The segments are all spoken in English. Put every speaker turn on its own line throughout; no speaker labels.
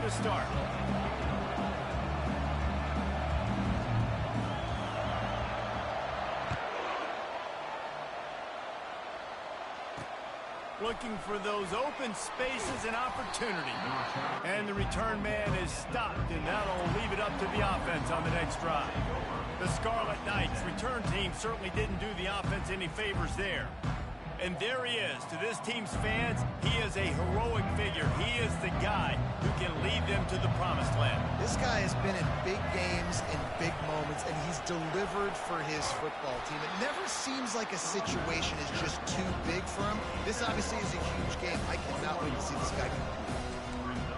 to start. Looking for those open spaces and opportunity. And the return man is stopped, and that'll leave it up to the offense on the next drive. The Scarlet Knights return team certainly didn't do the offense any favors there. And there he is. To this team's fans, he is a heroic figure. He is the guy who can lead them to the promised land.
This guy has been in big games, in big moments, and he's delivered for his football team. It never seems like a situation is just too big for him. This obviously is a huge game. I cannot wait to see this guy compete.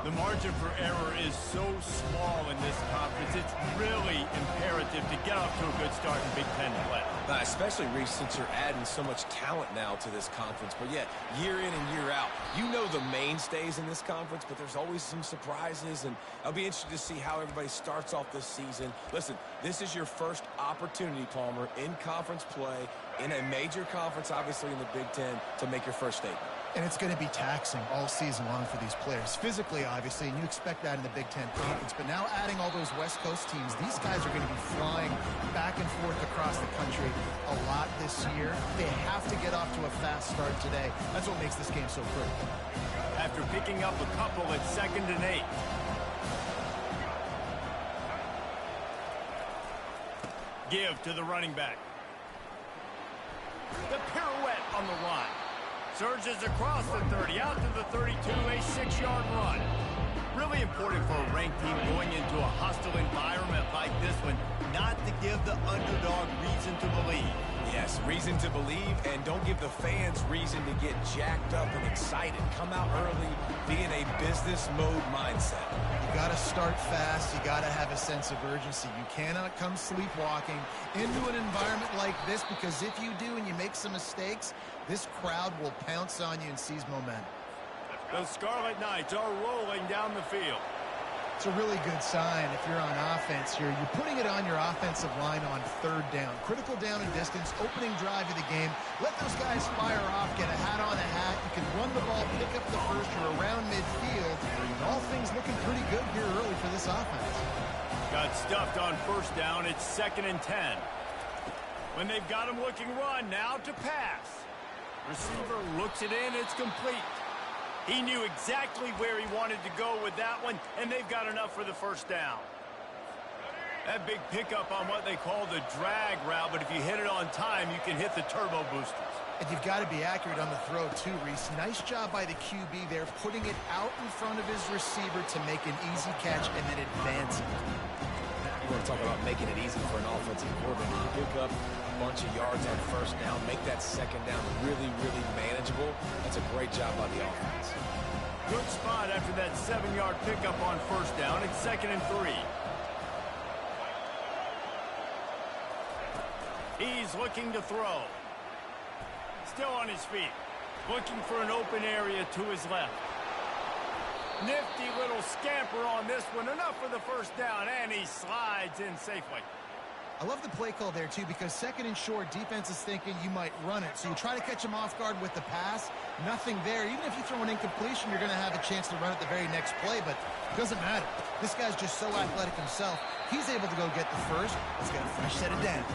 The margin for error is so small in this conference, it's really imperative to get off to a good start in Big Ten play.
Especially, Reese, since you're adding so much talent now to this conference. But yeah, year in and year out, you know the mainstays in this conference, but there's always some surprises, and I'll be interested to see how everybody starts off this season. Listen, this is your first opportunity, Palmer, in conference play, in a major conference, obviously in the Big Ten, to make your first statement.
And it's going to be taxing all season long for these players. Physically, obviously, and you expect that in the Big Ten Conference. But now adding all those West Coast teams, these guys are going to be flying back and forth across the country a lot this year. They have to get off to a fast start today. That's what makes this game so critical.
After picking up a couple at 2nd and 8. Give to the running back. The pirouette on the line. Surges across the 30, out to the 32, a 6-yard run. Really important for a ranked team going into a hostile environment like this one, not to give the underdog reason to believe.
Yes, reason to believe, and don't give the fans reason to get jacked up and excited. Come out early, be in a business mode mindset.
You got to start fast. You got to have a sense of urgency. You cannot come sleepwalking into an environment like this, because if you do and you make some mistakes, this crowd will pounce on you and seize momentum.
The Scarlet Knights are rolling down the field.
It's a really good sign if you're on offense here. You're putting it on your offensive line on 3rd down. Critical down and distance, opening drive of the game. Let those guys fire off, get a hat on a hat. You can run the ball, pick up the first. You're around midfield. And all things looking pretty good here early for this offense.
Got stuffed on 1st down. It's 2nd and 10. When they've got him looking run, now to pass. Receiver looks it in. It's complete. He knew exactly where he wanted to go with that one, and they've got enough for the 1st down. That big pickup on what they call the drag route, but if you hit it on time, you can hit the turbo boosters.
And you've got to be accurate on the throw, too, Reese. Nice job by the QB there, putting it out in front of his receiver to make an easy catch and then advancing.
You want to talk about making it easy for an offensive coordinator. You pick up a bunch of yards on 1st down, make that 2nd down really, really manageable. That's a great job by the offense.
Good spot after that 7-yard pickup on 1st down. It's 2nd and 3. He's looking to throw. Still on his feet. Looking for an open area to his left. Nifty little scamper on this one. Enough for the 1st down, and he slides in safely.
I love the play call there, too, because 2nd and short, defense is thinking you might run it. So you try to catch him off guard with the pass. Nothing there. Even if you throw an incompletion, you're going to have a chance to run it the very next play, but it doesn't matter. This guy's just so athletic himself. He's able to go get the first. Let's get a fresh set of downs.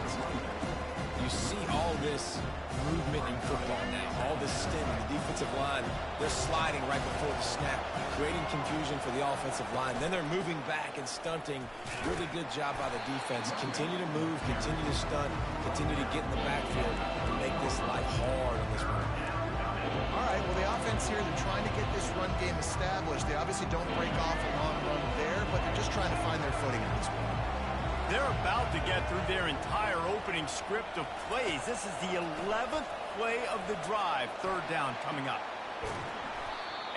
You see all this movement in football now, all this stemming. The defensive line, they're sliding right before the snap, creating confusion for the offensive line. Then they're moving back and stunting. Really good job by the defense. Continue to move, continue to stunt, continue to get in the backfield to make this life hard on this run.
All right, well, the offense here, they're trying to get this run game established. They obviously don't break off a long run there, but they're just trying to find their footing in this one.
They're about to get through their entire opening script of plays. This is the 11th play of the drive. 3rd down coming up.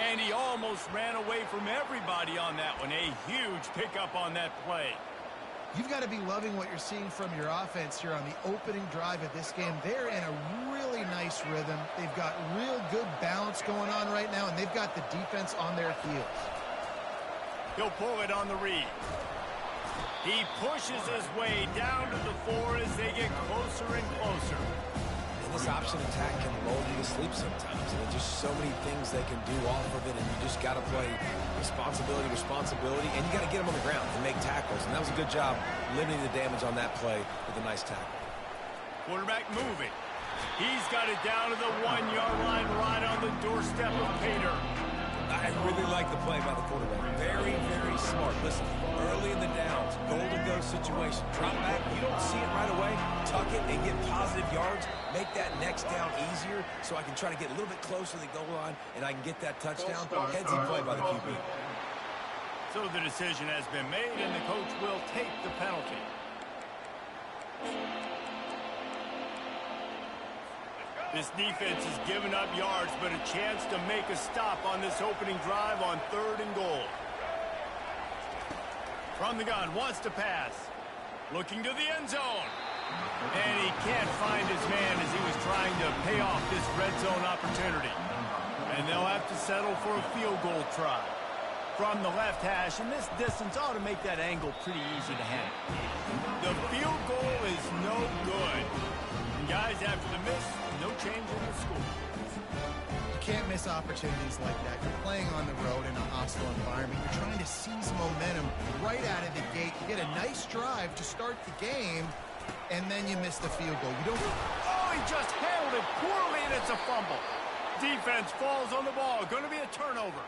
And he almost ran away from everybody on that one. A huge pickup on that play.
You've got to be loving what you're seeing from your offense here on the opening drive of this game. They're in a really nice rhythm. They've got real good balance going on right now, and they've got the defense on their heels.
He'll pull it on the read. He pushes his way down to the 4 as they get closer and closer.
And this option attack can lull you to sleep sometimes. And there's just so many things they can do off of it, and you just got to play responsibility, and you got to get them on the ground and make tackles. And that was a good job limiting the damage on that play with a nice tackle.
Quarterback moving. He's got it down to the 1-yard line right on the doorstep of Pater.
I really like the play by the quarterback. Very, very smart. Listen, early in the downs, golden-go situation. Drop back, you don't see it right away. Tuck it and get positive yards. Make that next down easier so I can try to get a little bit closer to the goal line and I can get that touchdown. Headsy play by the QB.
So the decision has been made, and the coach will take the penalty. This defense has given up yards, but a chance to make a stop on this opening drive on 3rd and goal. From the gun, wants to pass. Looking to the end zone. And he can't find his man as he was trying to pay off this red zone opportunity. And they'll have to settle for a field goal try. From the left hash, and this distance ought to make that angle pretty easy to handle. The field goal is no good. And guys, after the miss, no change in the score.
You can't miss opportunities like that. You're playing on the road in a hostile environment. You're trying to seize momentum right out of the gate. You get a nice drive to start the game, and then you miss the field goal. You don't...
Oh, he just handled it poorly, and it's a fumble. Defense falls on the ball. Going to be a turnover.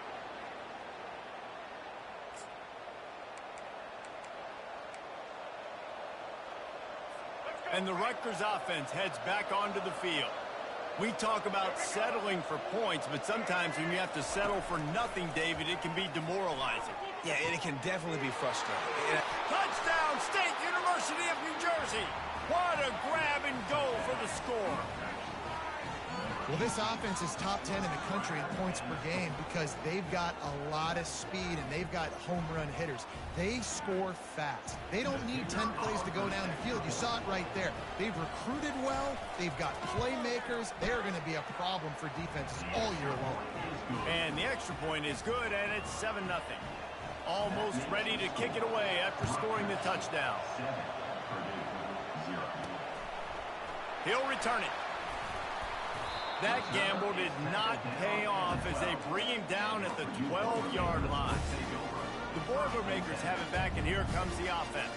And the Rutgers offense heads back onto the field. We talk about settling for points, but sometimes when you have to settle for nothing, David, it can be demoralizing.
Yeah, and it can definitely be frustrating.
Touchdown, State University of New Jersey. What a grab and go for the score.
Well, this offense is top 10 in the country in points per game because they've got a lot of speed and they've got home run hitters. They score fast. They don't need 10 plays to go down the field. You saw it right there. They've recruited well. They've got playmakers. They're going to be a problem for defenses all year long.
And the extra point is good, and it's 7-0. Almost ready to kick it away after scoring the touchdown. He'll return it. That gamble did not pay off as they bring him down at the 12-yard line. The Boilermakers have it back, and here comes the offense.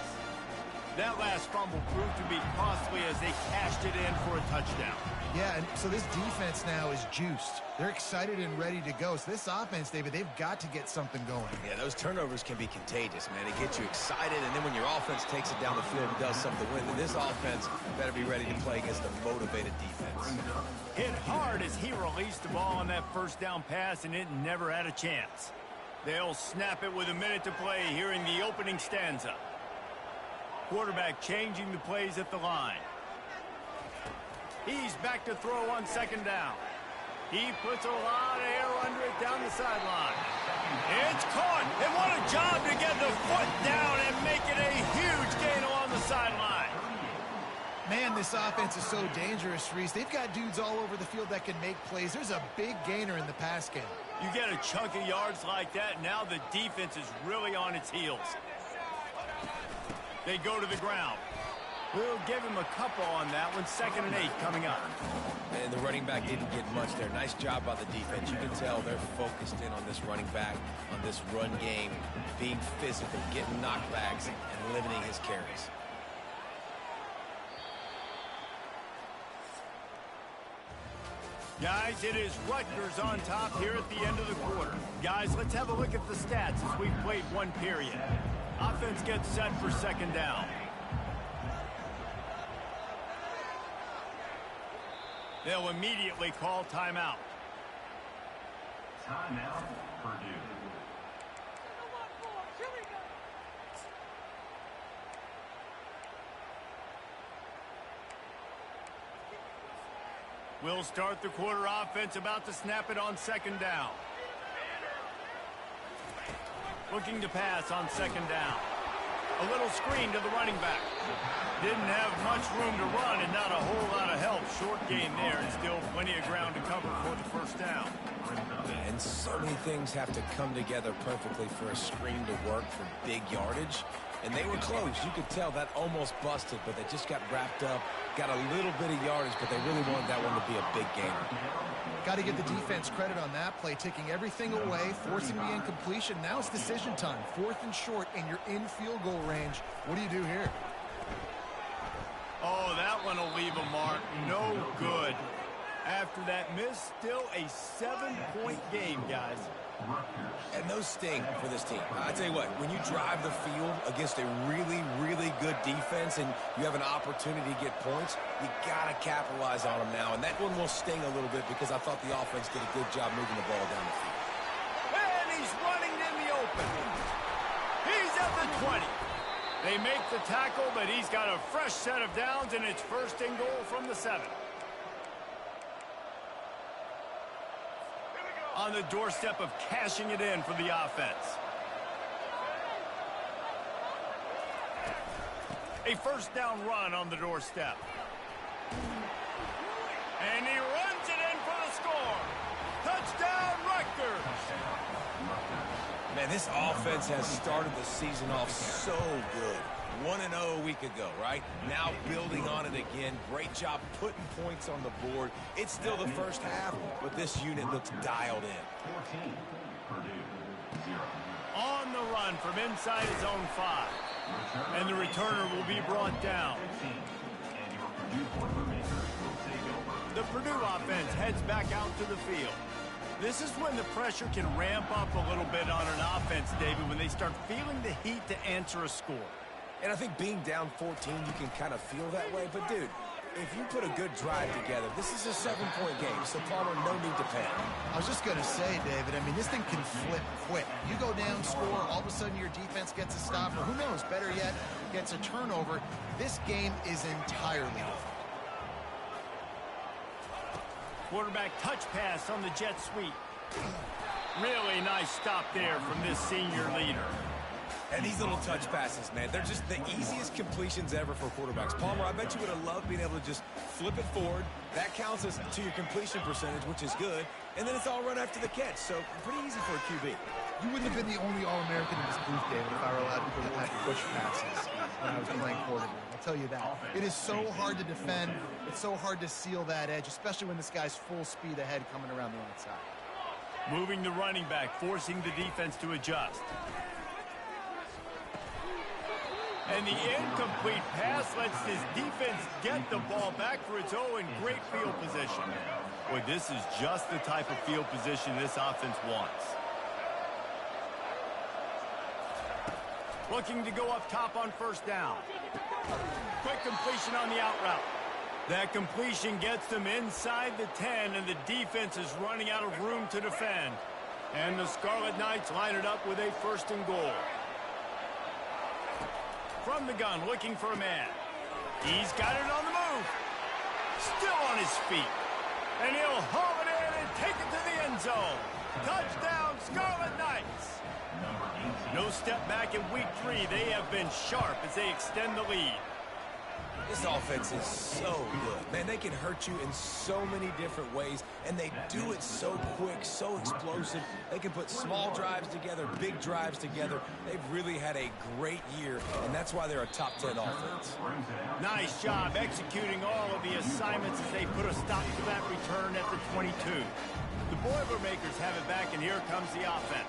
That last fumble proved to be costly as they cashed it in for a touchdown.
Yeah, and so this defense now is juiced. They're excited and ready to go. So this offense, David, they've got to get something going.
Yeah, those turnovers can be contagious, man. It gets you excited, and then when your offense takes it down the field and does something to win, then this offense better be ready to play against a motivated defense.
Hit hard as he released the ball on that first down pass, and it never had a chance. They'll snap it with a minute to play here in the opening stanza. Quarterback changing the plays at the line. He's back to throw on second down. He puts a lot of air under it down the sideline. It's caught, and what a job to get the foot down and make it a huge gain along the sideline.
Man, this offense is so dangerous, Reese. They've got dudes all over the field that can make plays. There's a big gainer in the pass game.
You get a chunk of yards like that, now the defense is really on its heels. They go to the ground. We'll give him a couple on that one. 2nd and 8 coming up.
And the running back didn't get much there. Nice job by the defense. You can tell they're focused in on this running back, on this run game, being physical, getting knockbacks, and limiting his carries.
Guys, it is Rutgers on top here at the end of the quarter. Guys, let's have a look at the stats as we've played one period. Offense gets set for second down. They'll immediately call timeout.
Timeout, Purdue.
We'll start the quarter offense, about to snap it on second down. Looking to pass on second down. A little screen to the running back. Didn't have much room to run and not a whole lot of help. Short gain there and still plenty of ground to cover for the first down.
And so many things have to come together perfectly for a screen to work for big yardage. and they were close. You could tell that almost busted, but they just got wrapped up, got a little bit of yardage, but they really wanted that one to be a big gainer.
Got to give the defense credit on that play, taking everything away, forcing the incompletion. Now it's decision time. 4th and short, and you're in field goal range. What do you do here?
Oh, that one will leave a mark. No good. After that miss, still a 7-point game, guys.
And those sting for this team. I tell you what, when you drive the field against a really, really good defense and you have an opportunity to get points, you got to capitalize on them now. And that one will sting a little bit because I thought the offense did a good job moving the ball down the field.
And he's running in the open. He's at the 20. They make the tackle, but he's got a fresh set of downs, and it's 1st and goal from the 7. On the doorstep of cashing it in for the offense. A 1st down run on the doorstep. And he runs it in for the score. Touchdown, Rutgers.
Man, this offense has started the season off so good. 1-0 a week ago, right? Now building on it again. Great job putting points on the board. It's still the first half, but this unit looks dialed in.
On the run from inside his own 5. And the returner will be brought down. The Purdue offense heads back out to the field. This is when the pressure can ramp up a little bit on an offense, David, when they start feeling the heat to answer a score.
And I think being down 14, you can kind of feel that way. But, dude, if you put a good drive together, this is a 7-point game. So, Palmer, no need to panic.
I was just going to say, David, I mean, this thing can flip quick. You go down, score, all of a sudden your defense gets a stop, or who knows, better yet, gets a turnover. This game is entirely different.
Quarterback touch pass on the jet sweep. Really nice stop there from this senior leader.
And these little touch passes, man, they're just the easiest completions ever for quarterbacks. Palmer, I bet you would have loved being able to just flip it forward. That counts as to your completion percentage, which is good. And then it's all run after the catch. So pretty easy for a QB.
You wouldn't have been the only All-American in this booth, David, if I were allowed to go back push passes when I was playing quarterback. I'll tell you that. It is so hard to defend. It's so hard to seal that edge, especially when this guy's full speed ahead coming around the outside.
Moving the running back, forcing the defense to adjust. And the incomplete pass lets his defense get the ball back for its own great field position. Boy, this is just the type of field position this offense wants. Looking to go up top on 1st down. Quick completion on the out route. That completion gets them inside the 10, and the defense is running out of room to defend. And the Scarlet Knights line it up with a 1st and goal. From the gun, looking for a man. He's got it on the move. Still on his feet. And he'll haul it in and take it to the end zone. Touchdown, Scarlet Knights. No step back in week 3. They have been sharp as they extend the lead.
This offense is so good. Man, they can hurt you in so many different ways, and they do it so quick, so explosive. They can put small drives together, big drives together. They've really had a great year, and that's why they're a top 10 offense.
Nice job executing all of the assignments as they put a stop to that return at the 22. The Boilermakers have it back, and here comes the offense.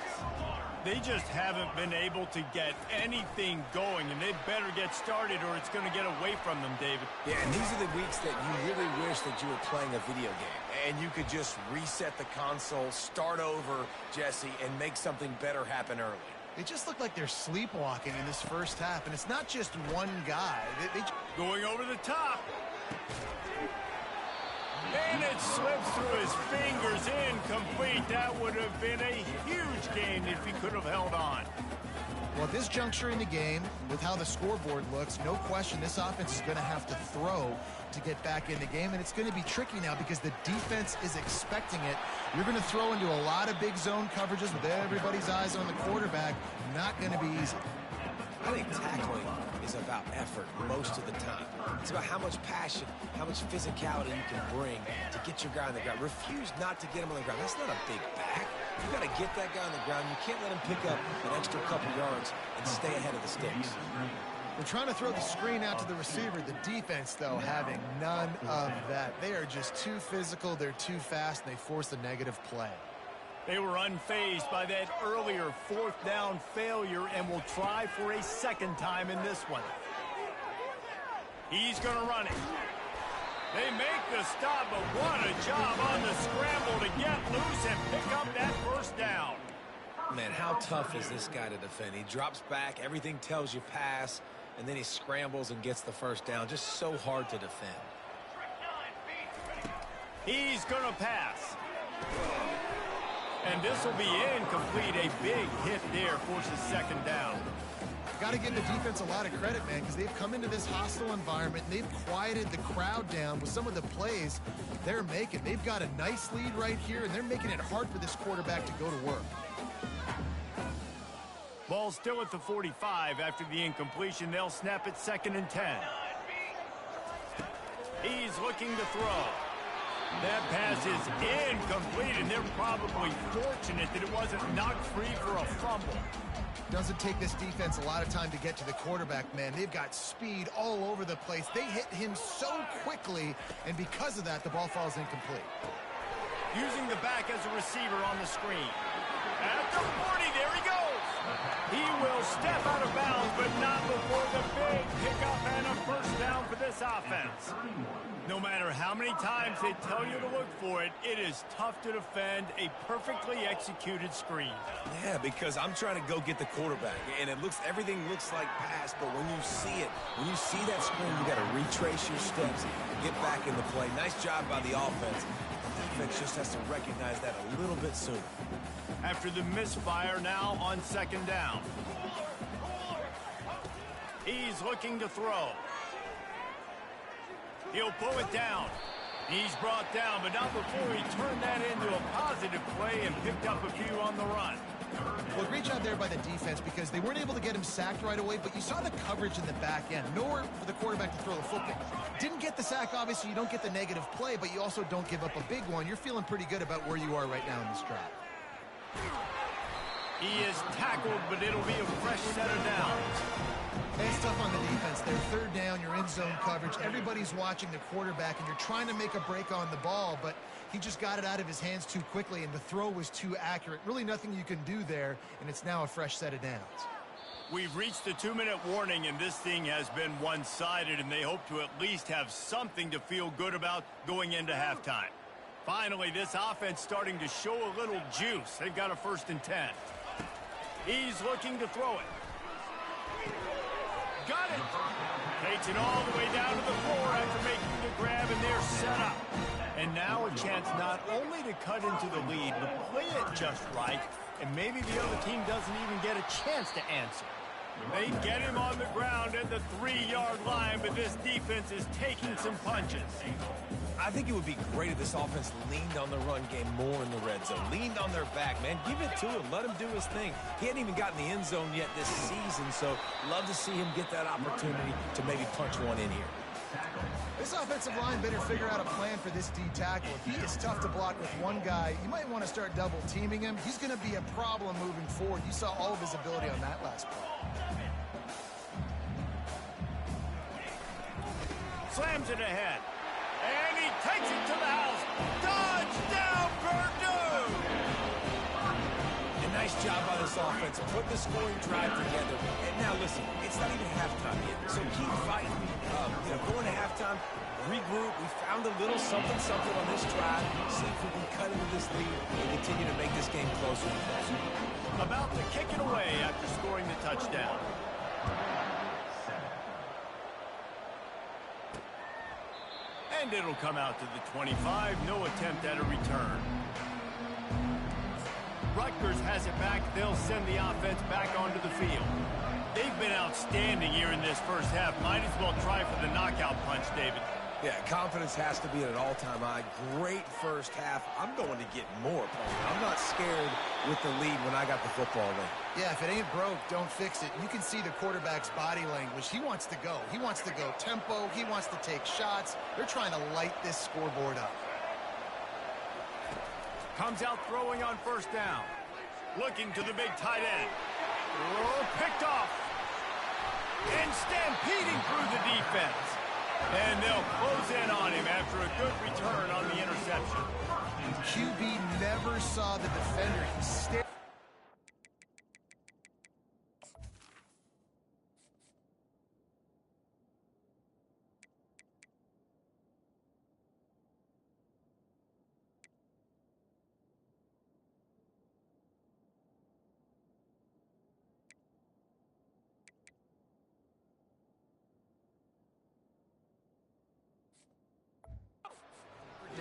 They just haven't been able to get anything going, and they better get started or it's going to get away from them, David.
Yeah, and these are the weeks that you really wish that you were playing a video game, and you could just reset the console, start over, Jesse, and make something better happen early.
They just look like they're sleepwalking in this first half, and it's not just one guy.
Going over the top. And it slips through his fingers, incomplete. That would have been a huge gain if he could have held on.
Well, at this juncture in the game, with how the scoreboard looks, no question this offense is going to have to throw to get back in the game, and it's going to be tricky now because the defense is expecting it. You're going to throw into a lot of big zone coverages with everybody's eyes on the quarterback. Not going to be easy.
I think tackling is about effort most of the time. It's about how much passion, how much physicality you can bring to get your guy on the ground. Refuse not to get him on the ground. That's not a big back. You got to get that guy on the ground. You can't let him pick up an extra couple yards and stay ahead of the sticks.
They're trying to throw the screen out to the receiver. The defense, though, having none of that. They are just too physical. They're too fast, and they force a negative play.
They were unfazed by that earlier fourth down failure and will try for a second time in this one. He's going to run it. They make the stop, but what a job on the scramble to get loose and pick up that first down.
Man, how tough is this guy to defend? He drops back, everything tells you pass, and then he scrambles and gets the first down. Just so hard to defend.
He's going to pass. And this will be incomplete. A big hit there forces second down.
Got to give the defense a lot of credit, man, because they've come into this hostile environment, and they've quieted the crowd down with some of the plays they're making. They've got a nice lead right here, and they're making it hard for this quarterback to go to work.
Ball still at the 45 after the incompletion. They'll snap it 2nd and 10. He's looking to throw. That pass is incomplete, and they're probably fortunate that it wasn't knocked free for a fumble.
Doesn't take this defense a lot of time to get to the quarterback, man. They've got speed all over the place. They hit him so quickly, and because of that, the ball falls incomplete.
Using the back as a receiver on the screen. At the 40, there he goes. He will step out of bounds, but not before the big pickup and a first down for this offense. No matter how many times they tell you to look for it, it is tough to defend a perfectly executed screen.
Yeah, because I'm trying to go get the quarterback, and everything looks like pass, but when you see it, when you see that screen, you got to retrace your steps, get back in the play. Nice job by the offense. The defense just has to recognize that a little bit sooner.
After the misfire, now on 2nd down. He's looking to throw. He'll pull it down. He's brought down, but not before he turned that into a positive play and picked up a few on the run.
Well, great job there by the defense because they weren't able to get him sacked right away, but you saw the coverage in the back end. Nowhere for the quarterback to throw the football. Didn't get the sack, obviously. You don't get the negative play, but you also don't give up a big one. You're feeling pretty good about where you are right now in this drive.
He is tackled, but it'll be a fresh set of downs.
Hey, it's tough on the defense. They're 3rd down, you're in zone coverage. Everybody's watching the quarterback, and you're trying to make a break on the ball, but he just got it out of his hands too quickly, and the throw was too accurate. Really nothing you can do there, and it's now a fresh set of downs.
We've reached the 2-minute warning, and this thing has been one-sided, and they hope to at least have something to feel good about going into halftime. Finally, this offense starting to show a little juice. They've got a 1st and 10. He's looking to throw it. Got it. Takes it all the way down to the floor after making the grab, and they're set up. And now a chance not only to cut into the lead, but play it just right, and maybe the other team doesn't even get a chance to answer. They get him on the ground at the 3-yard line, but this defense is taking some punches.
I think it would be great if this offense leaned on the run game more in the red zone. Leaned on their back, man. Give it to him. Let him do his thing. He hadn't even gotten the end zone yet this season, so love to see him get that opportunity to maybe punch one in here.
This offensive line better figure out a plan for this D tackle. If he is tough to block with one guy, you might want to start double teaming him. He's going to be a problem moving forward. You saw all of his ability on that last play.
Slams it ahead. And he takes it to the house. Touchdown, Purdue!
A nice job by this offense. Put the scoring drive together. And now, listen, it's not even halftime yet, so keep fighting. Going to halftime, regroup. We found a little something on this drive. See if we can cut into this lead and continue to make this game closer and closer.
About to kick it away after scoring the touchdown. And it'll come out to the 25. No attempt at a return. Rutgers has it back. They'll send the offense back onto the field. They've been outstanding here in this first half. Might as well try for the knockout punch, David.
Yeah, confidence has to be at an all-time high. Great first half. I'm going to get more, Paul. I'm not scared with the lead when I got the football there.
Yeah, if it ain't broke, don't fix it. You can see the quarterback's body language. He wants to go. He wants to go tempo. He wants to take shots. They're trying to light this scoreboard up.
Comes out throwing on first down. Looking to the big tight end. Oh, picked off. And stampeding through the defense. And they'll close in on him after a good return on the interception.
QB never saw the defender. He stared.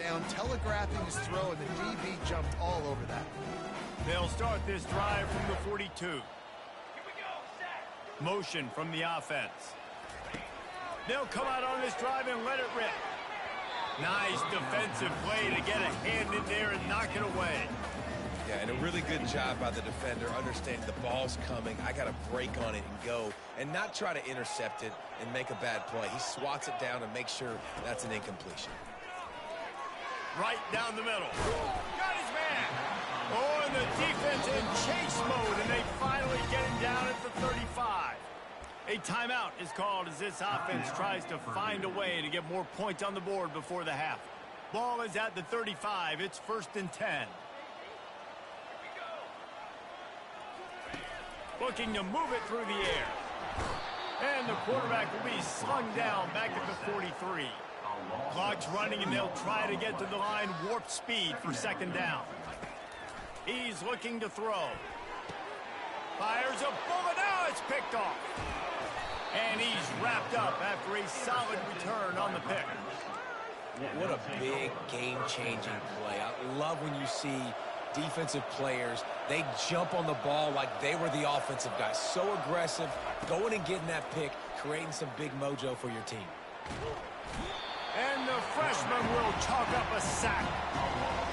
Down, telegraphing his throw, and the DB jumped all over that.
They'll start this drive from the 42. Motion from the offense. They'll come out on this drive and let it rip. Nice defensive play to get a hand in there and knock it away.
Yeah, and a really good job by the defender understanding the ball's coming. I got to break on it and go and not try to intercept it and make a bad play. He swats it down and makes sure that's an incompletion.
Right down the middle. Got his man. Oh, and the defense in chase mode, and they finally get him down at the 35. A timeout is called as this offense tries to find a way to get more points on the board before the half. Ball is at the 35. It's 1st and 10. Looking to move it through the air. And the quarterback will be slung down back at the 43. Clock's running, and they'll try to get to the line warp speed for 2nd down. He's looking to throw. Fires a bullet. Now it's picked off. And he's wrapped up after a solid return on the pick.
What a big game-changing play. I love when you see defensive players, they jump on the ball like they were the offensive guys. So aggressive, going and getting that pick, creating some big mojo for your team.
And the freshman will chalk up a sack.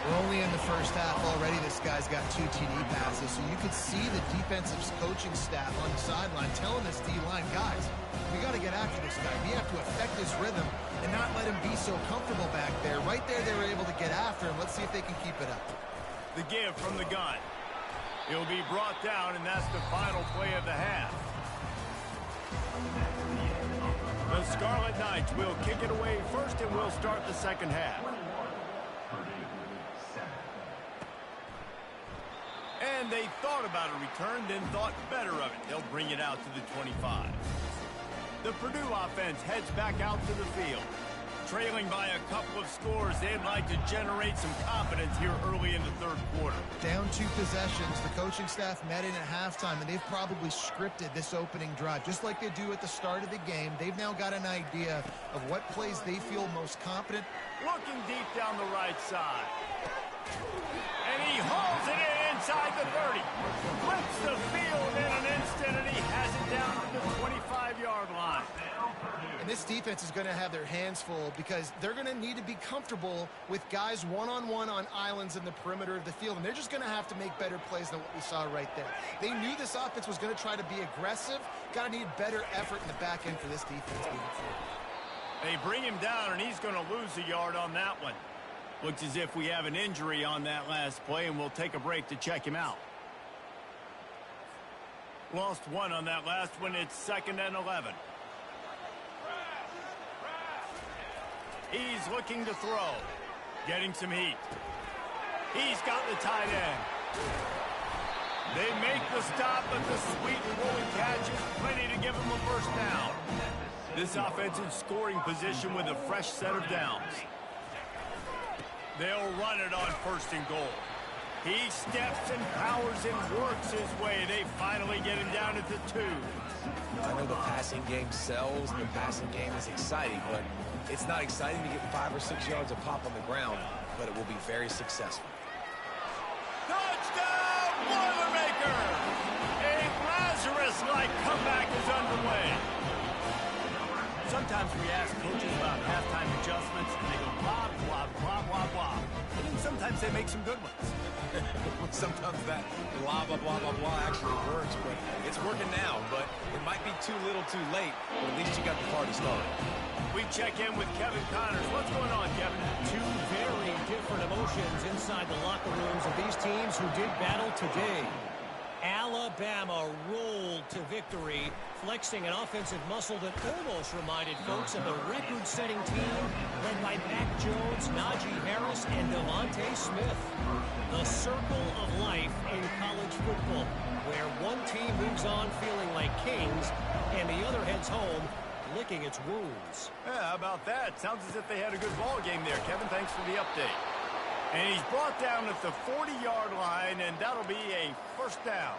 We're only in the first half already. This guy's got 2 TD passes, so you could see the defensive coaching staff on the sideline telling this D-line, guys, we got to get after this guy. We have to affect his rhythm and not let him be so comfortable back there. Right there, they were able to get after him. Let's see if they can keep it up.
The give from the gun. He'll be brought down, and that's the final play of the half. The Scarlet Knights will kick it away first, and we'll start the 2nd half. And they thought about a return, then thought better of it. They'll bring it out to the 25. The Purdue offense heads back out to the field. Trailing by a couple of scores, they'd like to generate some confidence here early in the 3rd quarter.
Down 2 possessions. The coaching staff met in at halftime, and they've probably scripted this opening drive. Just like they do at the start of the game, they've now got an idea of what plays they feel most confident.
Looking deep down the right side. And he hauls it in inside the 30. Flips the field in an instant, and he has it down to the 25-yard line.
And this defense is going to have their hands full because they're going to need to be comfortable with guys one-on-one on islands in the perimeter of the field. And they're just going to have to make better plays than what we saw right there. They knew this offense was going to try to be aggressive. Got to need better effort in the back end for this defense moving forward.
They bring him down, and he's going to lose a yard on that one. Looks as if we have an injury on that last play, and we'll take a break to check him out. Lost 1 on that last one. It's 2nd and 11. He's looking to throw. Getting some heat. He's got the tight end. They make the stop, but the sweet rolling catch is plenty to give him a 1st down. This offense in scoring position with a fresh set of downs. They'll run it on 1st and goal. He steps and powers and works his way. They finally get him down at the 2.
I know the passing game sells, the passing game is exciting, but it's not exciting to get 5 or 6 yards of pop on the ground, but it will be very successful.
Touchdown, Boilermaker! A Lazarus-like comeback is underway. Sometimes we ask coaches about halftime adjustments, and they go blah, blah, blah, blah, blah. And then sometimes they make some good ones.
Sometimes that blah, blah, blah, blah, blah actually works, but it's working now. But it might be too little too late, but at least you got the party started.
We check in with Kevin Connors. What's going on, Kevin?
Two very different emotions inside the locker rooms of these teams who did battle today. Alabama rolled to victory, flexing an offensive muscle that almost reminded folks of the record-setting team led by Mac Jones, Najee Harris, and Devontae Smith. The circle of life in college football, where one team moves on feeling like kings and the other heads home licking its wounds.
Yeah, how about that? Sounds as if they had a good ball game there, Kevin. Thanks for the update. And he's brought down at the 40-yard line, and that'll be a first down.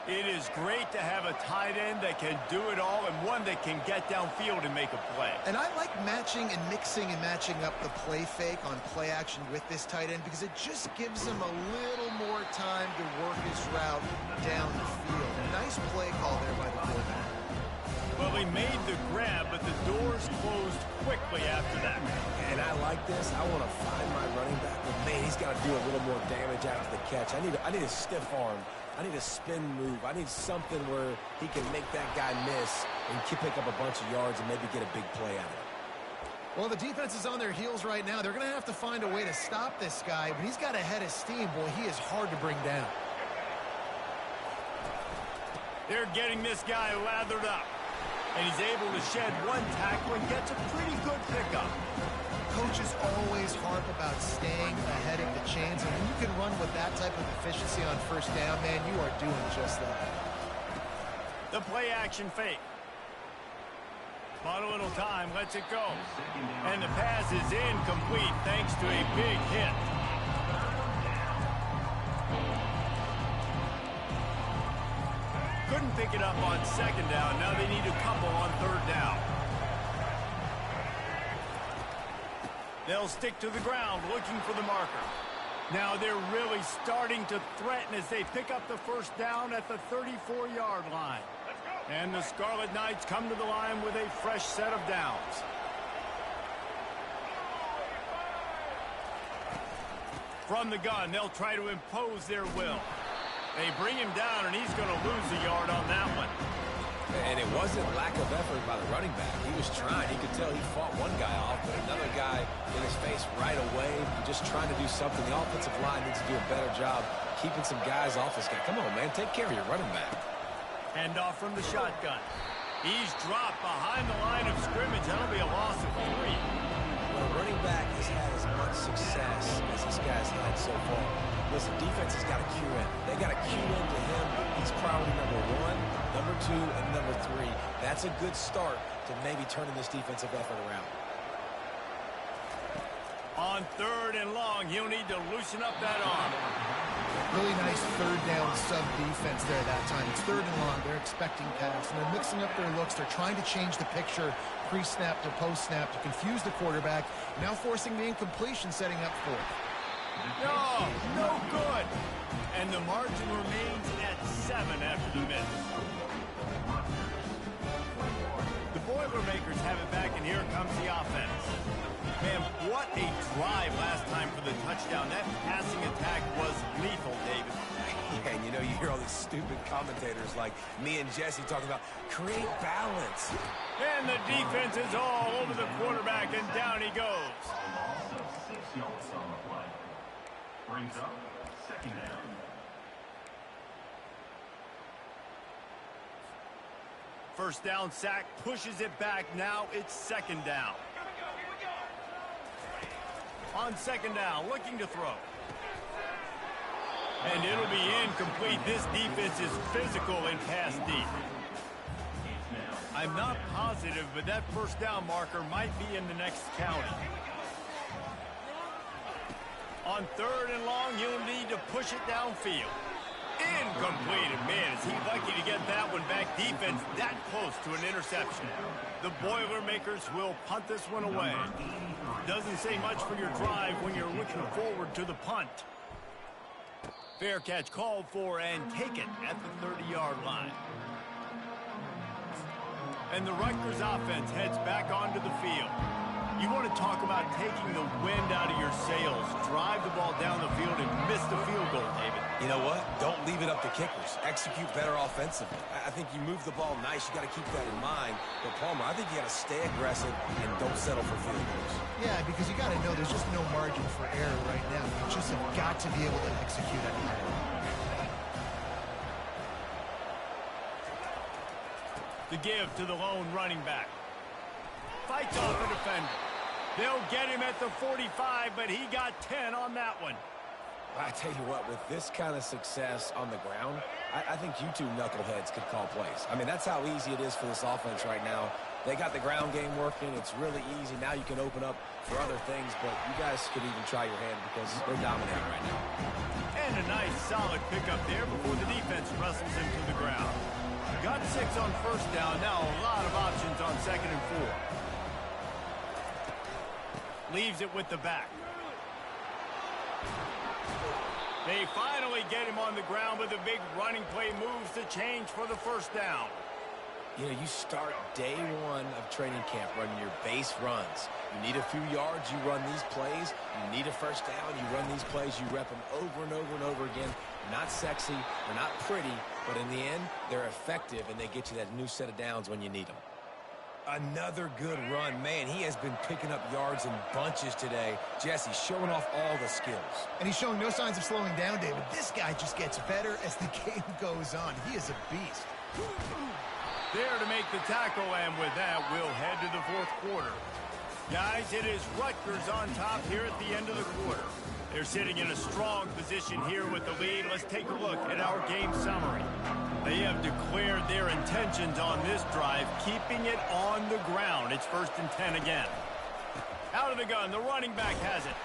It is great to have a tight end that can do it all and one that can get downfield and make a play.
And I like matching and mixing and matching up the play fake on play action with this tight end because it just gives him a little more time to work his route down the field. Nice play call there by the quarterback.
Well, he made the grab, but the doors closed quickly after that.
And I like this. I want to find my running back, but man, he's got to do a little more damage after the catch. I need a stiff arm. I need a spin move. I need something where he can make that guy miss and pick up a bunch of yards and maybe get a big play out of it.
Well, the defense is on their heels right now. They're going to have to find a way to stop this guy, but he's got a head of steam. Boy, he is hard to bring down.
They're getting this guy lathered up. And he's able to shed one tackle and gets a pretty good pickup.
Coaches always harp about staying ahead of the chains, and when you can run with that type of efficiency on first down, man, you are doing just that.
The play action fake. Bought a little time, lets it go. And the pass is incomplete thanks to a big hit. Couldn't pick it up on second down. Now they need a couple on third down. They'll stick to the ground looking for the marker. Now they're really starting to threaten as they pick up the first down at the 34-yard line. And the Scarlet Knights come to the line with a fresh set of downs. From the gun, they'll try to impose their will. They bring him down, and he's going to lose a yard on that one.
And it wasn't lack of effort by the running back. He was trying. He could tell he fought one guy off, but another guy in his face right away, just trying to do something. The offensive line needs to do a better job keeping some guys off this guy. Come on, man. Take care of your running back.
Hand off from the shotgun. He's dropped behind the line of scrimmage. That'll be a loss of 3.
When a running back has had as much success as this guy's had so far, listen, defense has got to cue in. They got to cue into him. He's priority number 1, number 2, and number 3. That's a good start to maybe turning this defensive effort around.
On third and long, he'll need to loosen up that arm.
Really nice third down sub-defense there that time. It's third and long. They're expecting pass, and they're mixing up their looks. They're trying to change the picture pre-snap to post-snap to confuse the quarterback, now forcing the incompletion, setting up fourth.
No good. And the margin remains at 7 after the miss. The Boilermakers have it back, and here comes the offense. Man, what a drive last time for the touchdown. That passing attack was lethal, David.
Yeah, and you know, you hear all these stupid commentators like me and Jesse talking about create balance.
And the defense is all over the quarterback, and down he goes.
Brings up second down.
First down sack, pushes it back. Now it's second down. On second down, looking to throw. And it'll be incomplete. This defense is physical and pass deep. I'm not positive, but that first down marker might be in the next county. On third and long, you'll need to push it downfield. Incomplete. And man, is he lucky to get that one back. Defense that close to an interception. The Boilermakers will punt this one away. Doesn't say much for your drive when you're looking forward to the punt. Fair catch called for and taken at the 30-yard line. And the Rutgers offense heads back onto the field. You want to talk about taking the wind out of your sails. Drive the ball down the field and miss the field goal, David.
You know what? Don't leave it up to kickers. Execute better offensively. I think you move the ball nice. You got to keep that in mind. But, Palmer, I think you got to stay aggressive and don't settle for field goals.
Yeah, because you got to know there's just no margin for error right now. You just have got to be able to execute on that.
The give to the lone running back. Fights off a defender. They'll get him at the 45, but he got 10 on that one.
I tell you what, with this kind of success on the ground, I think you two knuckleheads could call plays. I mean, that's how easy it is for this offense right now. They got the ground game working. It's really easy. Now you can open up for other things, but you guys could even try your hand because they're dominating right now.
And a nice, solid pickup there before the defense wrestles him to the ground. Got 6 on first down. Now a lot of options on 2nd and 4. Leaves it with the back. They finally get him on the ground, but the big running play moves the change for the first down.
You know, you start day one of training camp running your base runs. You need a few yards, you run these plays. You need a first down, you run these plays. You rep them over and over and over again. Not sexy, they're not pretty, but in the end, they're effective, and they get you that new set of downs when you need them. Another good run. Man, he has been picking up yards in bunches today. Jesse showing off all the skills.
And he's showing no signs of slowing down, David. This guy just gets better as the game goes on. He is a beast.
There to make the tackle, and with that, we'll head to the 4th quarter. Guys, it is Rutgers on top here at the end of the quarter. They're sitting in a strong position here with the lead. Let's take a look at our game summary. They have declared their intentions on this drive, keeping it on the ground. It's 1st and 10 again. Out of the gun, the running back has it.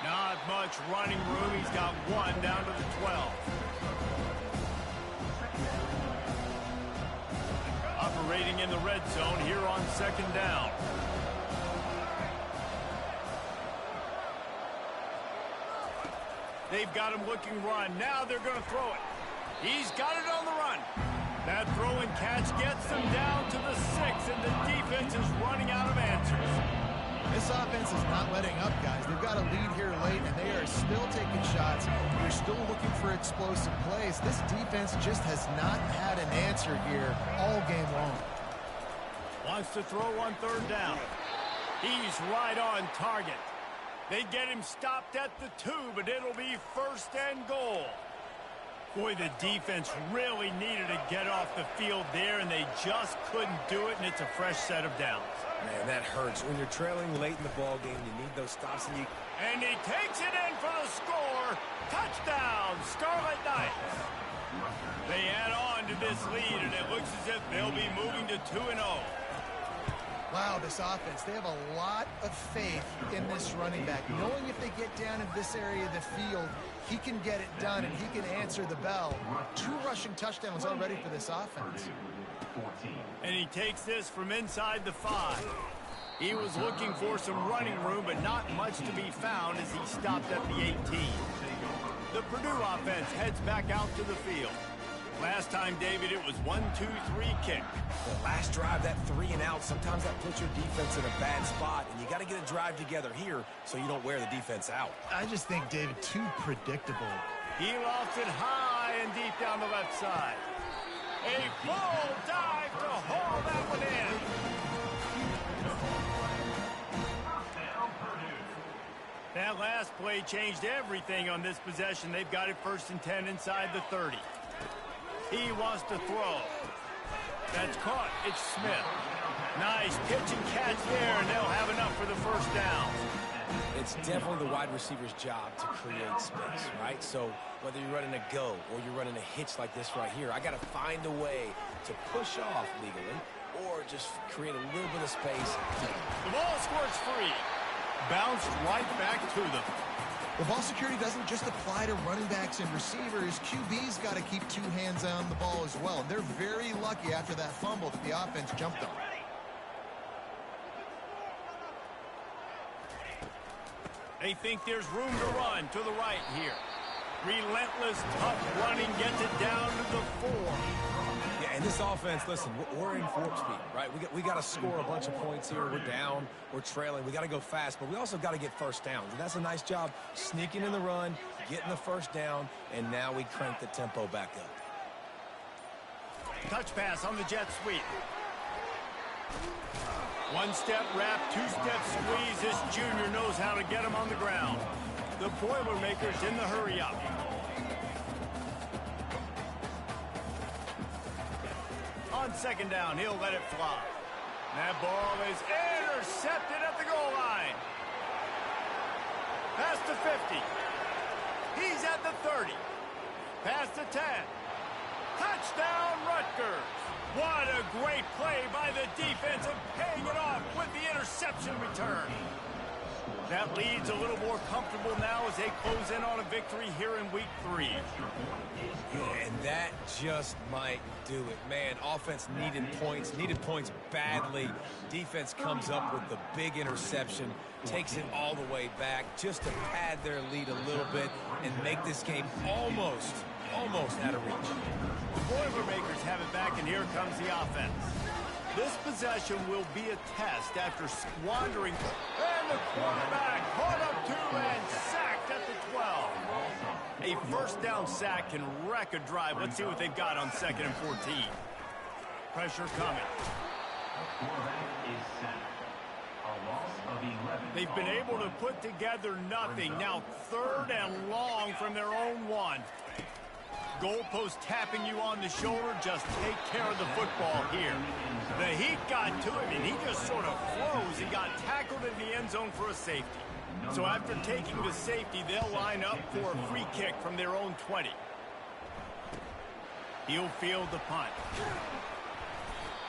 Not much running room. He's got 1 down to the 12. Operating in the red zone here on 2nd down. They've got him looking run. Now they're going to throw it. He's got it on the run. That throw and catch gets them down to the 6, and the defense is running out of answers.
This offense is not letting up, guys. They've got a lead here late, and they are still taking shots. They're still looking for explosive plays. This defense just has not had an answer here all game long.
Wants to throw on 3rd down. He's right on target. They get him stopped at the 2, but it'll be 1st and goal. Boy, the defense really needed to get off the field there, and they just couldn't do it, and it's a fresh set of downs.
Man, that hurts. When you're trailing late in the ball game, you need those stops. And
he takes it in for the score. Touchdown, Scarlet Knights. They add on to this lead, and it looks as if they'll be moving to 2-0.
Wow, this offense, they have a lot of faith in this running back. Knowing if they get down in this area of the field, he can get it done and he can answer the bell. 2 rushing touchdowns already for this offense.
And he takes this from inside the 5. He was looking for some running room, but not much to be found as he stopped at the 18. The Purdue offense heads back out to the field. Last time, David, it was 1-2-3 kick.
The last drive, that 3 and out, sometimes that puts your defense in a bad spot, and you got to get a drive together here so you don't wear the defense out.
I just think, David, too predictable.
He lofts it high and deep down the left side. A full dive to haul that one in. That last play changed everything on this possession. They've got it 1st and 10 inside the 30. He wants to throw. That's caught. It's Smith. Nice pitch and catch there, and they'll have enough for the 1st down.
It's definitely the wide receiver's job to create space, right? So whether you're running a go or you're running a hitch like this right here, I got to find a way to push off legally or just create a little bit of space.
The ball squirts free. Bounced right back to them.
The ball security doesn't just apply to running backs and receivers. QB's got to keep 2 hands on the ball as well. And they're very lucky after that fumble that the offense jumped on.
They think there's room to run to the right here. Relentless, tough running gets it down to the 4.
Yeah, and This offense, listen, we're in warp speed, right? We got to score a bunch of points here. We're down, we're trailing. We got to go fast, but we also got to get first downs. And that's a nice job sneaking in the run, getting the first down, and now we crank the tempo back up.
Touch pass on the jet sweep. One-step wrap, two-step squeeze. This junior knows how to get him on the ground. The Boilermakers in the hurry-up. On second down, he'll let it fly. That ball is intercepted at the goal line. Past the 50. He's at the 30. Past the 10. Touchdown, Rutgers. What a great play by the defense and paying it off with the interception return. That lead's a little more comfortable now as they close in on a victory here in week 3.
And that just might do it. Man, offense needed points badly. Defense comes up with the big interception, takes it all the way back just to pad their lead a little bit and make this game almost out of reach.
The Boilermakers have it back, and here comes the offense. This possession will be a test after squandering. And the quarterback caught up to and sacked at the 12. A first down sack can wreck a drive. Let's see what they've got on 2nd and 14. Pressure coming. They've been able to put together nothing. Now 3rd and long from their own 1. Goalpost tapping you on the shoulder. Just take care of the football here. The heat got to him, and he just sort of froze. He got tackled in the end zone for a safety. So after taking the safety, they'll line up for a free kick from their own 20. He'll field the punt.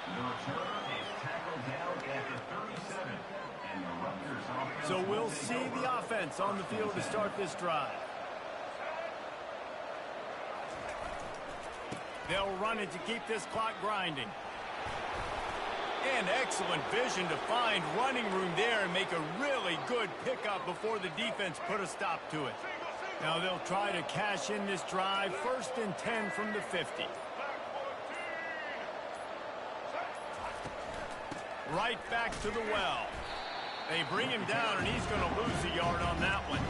The return is tackled down at the 37. And the Rutgers offense.
So we'll see the offense on the field to start this drive. They'll run it to keep this clock grinding. And excellent vision to find running room there and make a really good pickup before the defense put a stop to it. Now they'll try to cash in this drive. 1st and 10 from the 50. Right back to the well. They bring him down, and he's going to lose a yard on that one.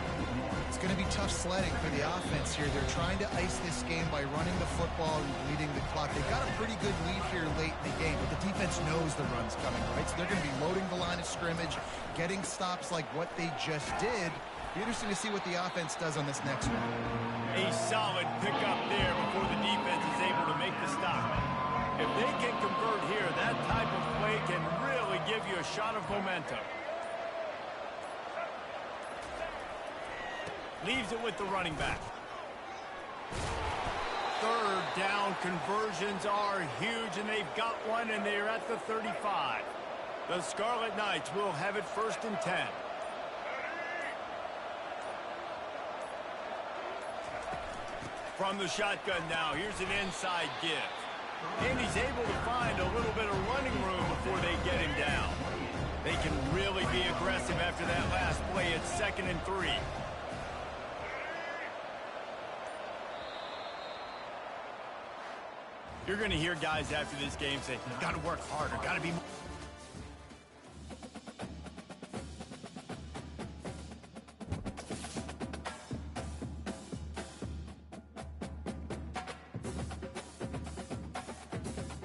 It's going to be tough sledding for the offense here. They're trying to ice this game by running the football and bleeding the clock. They've got a pretty good lead here late in the game, but the defense knows the run's coming, right? So they're going to be loading the line of scrimmage, getting stops like what they just did. Be interesting to see what the offense does on this next one.
A solid pickup there before the defense is able to make the stop. If they can convert here, that type of play can really give you a shot of momentum. Leaves it with the running back. 3rd down conversions are huge, and they've got one, and they're at the 35. The Scarlet Knights will have it 1st and 10. From the shotgun now, here's an inside give. And he's able to find a little bit of running room before they get him down. They can really be aggressive after that last play. It's 2nd and 3. You're going to hear guys after this game say, got to work harder, got to be more.